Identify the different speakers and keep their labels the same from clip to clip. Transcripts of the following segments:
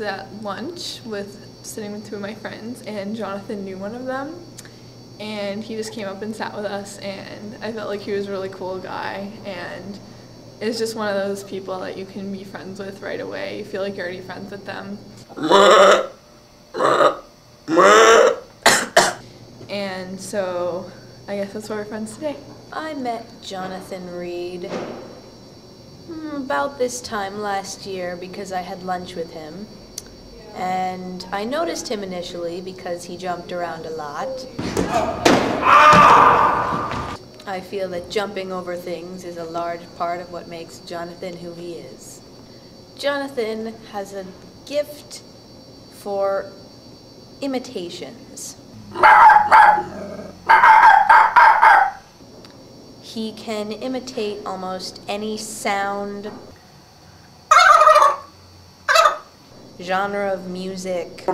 Speaker 1: at lunch sitting with two of my friends, and Jonathan knew one of them, and he just came up and sat with us, and I felt like he was a really cool guy, and it's just one of those people that you can be friends with right away. You feel like you're already friends with them. And so I guess that's why we're friends today.
Speaker 2: I met Jonathan Reed about this time last year because I had lunch with him. And I noticed him initially because he jumped around a lot. I feel that jumping over things is a large part of what makes Jonathan who he is. Jonathan has a gift for imitations. He can imitate almost any sound, genre of music,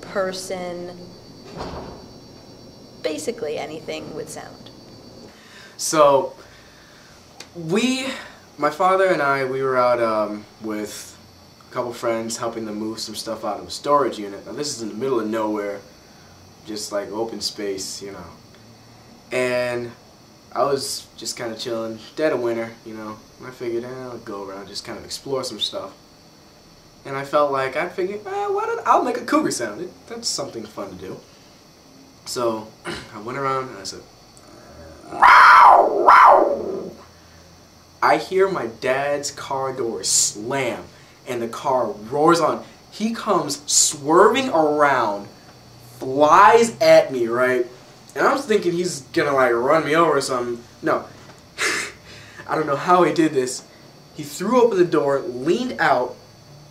Speaker 2: person, basically anything with sound.
Speaker 3: So, my father and I, we were out with a couple friends helping them move some stuff out of a storage unit. Now this is in the middle of nowhere, just like open space, you know. And I was just kind of chilling, dead of winter, you know. And I figured, I'll go around, just kind of explore some stuff. And I felt like, I'll make a cougar sound. That's something fun to do. So I went around and I said, "Wow, wow." I hear my dad's car door slam and the car roars on. He comes swerving around, flies at me, right? And I was thinking he's gonna like run me over or something. No. I don't know how he did this. He threw open the door, leaned out,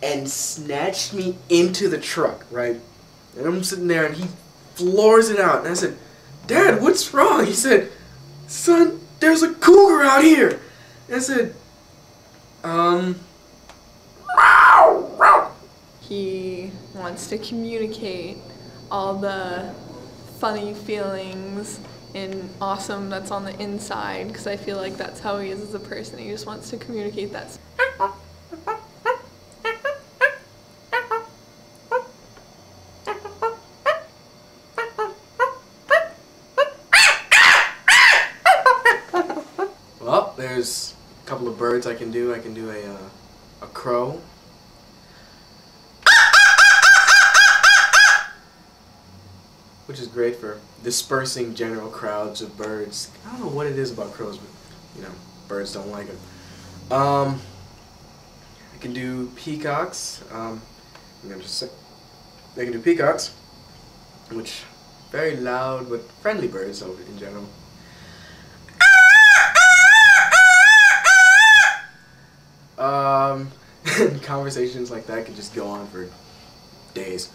Speaker 3: and snatched me into the truck, right? And I'm sitting there and he floors it out. And I said, "Dad, what's wrong?" He said, "Son, there's a cougar out here." And I said,
Speaker 1: He wants to communicate all the funny feelings and awesome that's on the inside, because I feel like that's how he is as a person. He just wants to communicate that.
Speaker 3: Well, there's a couple of birds I can do. I can do a crow. Which is great for dispersing general crowds of birds. I don't know what it is about crows, but, you know, birds don't like them. I can do peacocks. I'm gonna just say, I can do peacocks, which very loud but friendly birds in general. Conversations like that could just go on for days.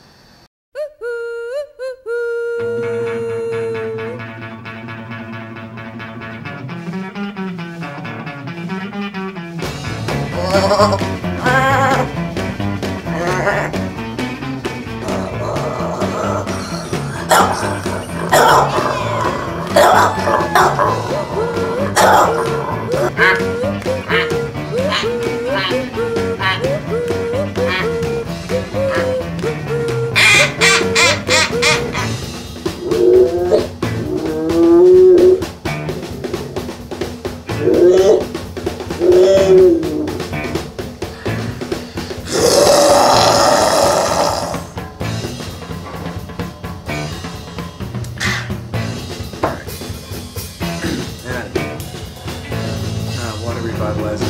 Speaker 3: Want to revitalize it.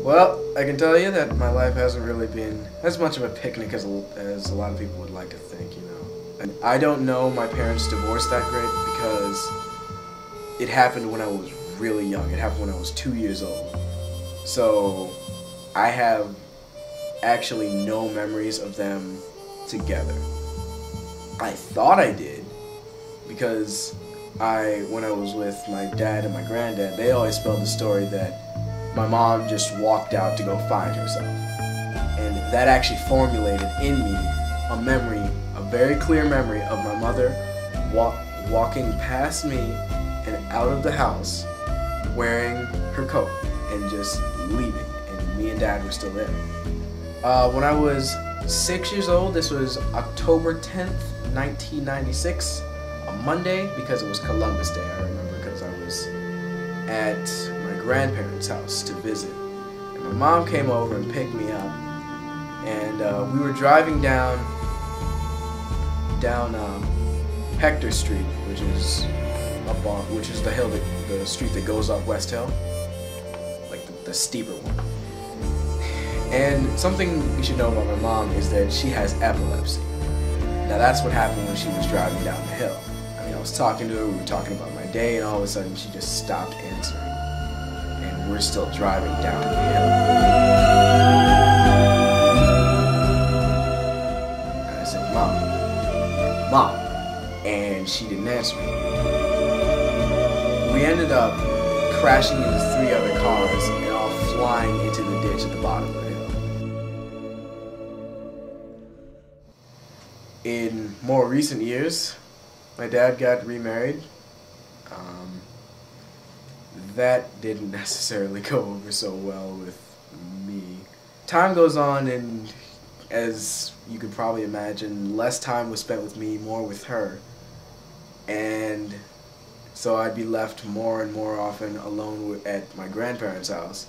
Speaker 3: Well, I can tell you that my life hasn't really been as much of a picnic as a lot of people would like to think, you know. And I don't know my parents' divorce that great because it happened when I was really young. It happened when I was 2 years old. So I have actually no memories of them together. I thought I did because when I was with my dad and my granddad, they always spelled the story that my mom just walked out to go find herself. And that actually formulated in me a memory, a very clear memory of my mother walking past me and out of the house wearing her coat and just leaving, and me and Dad were still there. When I was 6 years old, this was October 10th, 1996, a Monday, because it was Columbus Day, I remember, because I was at my grandparents' house to visit. And my mom came over and picked me up, and we were driving down Hector Street, which is the street that goes up West Hill, like the steeper one. And something you should know about my mom is that she has epilepsy. Now that's what happened when she was driving down the hill. I mean, I was talking to her, we were talking about my day, and all of a sudden she just stopped answering. And we're still driving down the hill. And I said, Mom. And she didn't answer me. We ended up crashing into 3 other cars and all flying into the ditch at the bottom of the hill. In more recent years, my dad got remarried. That didn't necessarily go over so well with me. Time goes on, and as you could probably imagine, less time was spent with me, more with her. And so I'd be left more and more often alone at my grandparents' house.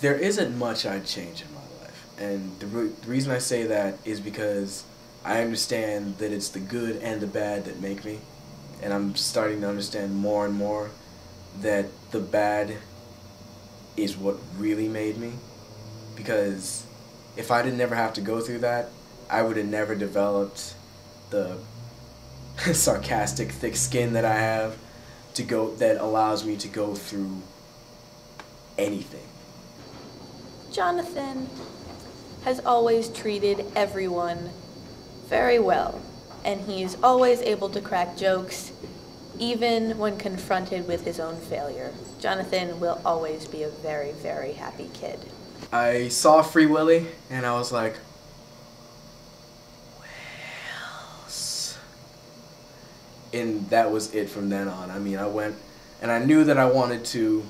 Speaker 3: There isn't much I'd change in my life. And the reason I say that is because I understand that it's the good and the bad that make me. And I'm starting to understand more and more that the bad is what really made me. Because if I didn't never have to go through that, I would have never developed the sarcastic, thick skin that I have that allows me to go through anything.
Speaker 2: Jonathan has always treated everyone very well, and he's always able to crack jokes, even when confronted with his own failure. Jonathan will always be a very, very happy kid.
Speaker 3: I saw Free Willy, and I was like, and that was it from then on. I mean, I went, and I knew that I wanted to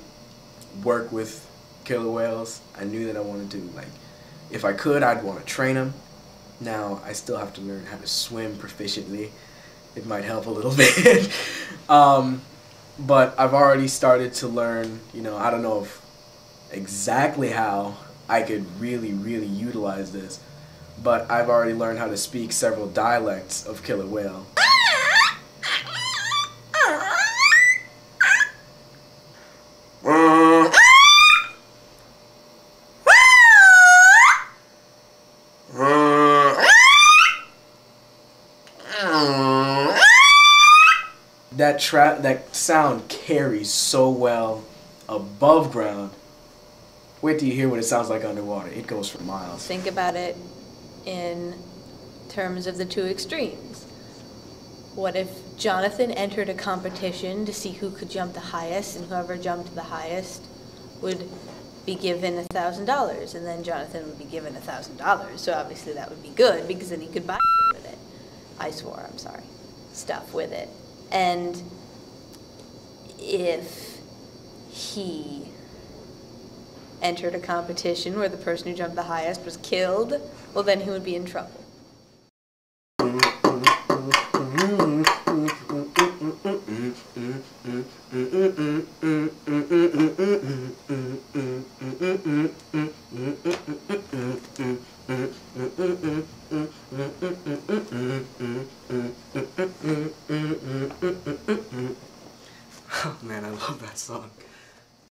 Speaker 3: work with killer whales. I knew that I wanted to, like, if I could, I'd want to train them. Now, I still have to learn how to swim proficiently. It might help a little bit. But I've already started to learn, you know, I don't know if exactly how I could really, really utilize this, but I've already learned how to speak several dialects of killer whale. That sound carries so well above ground. Wait till you hear what it sounds like underwater. It goes for miles.
Speaker 2: Think about it in terms of the two extremes. What if Jonathan entered a competition to see who could jump the highest, and whoever jumped the highest would be given $1,000, and then Jonathan would be given $1,000. So obviously that would be good, because then he could buy with it. Stuff with it. And if he entered a competition where the person who jumped the highest was killed, well, then he would be in trouble.
Speaker 3: Oh man, I love that song.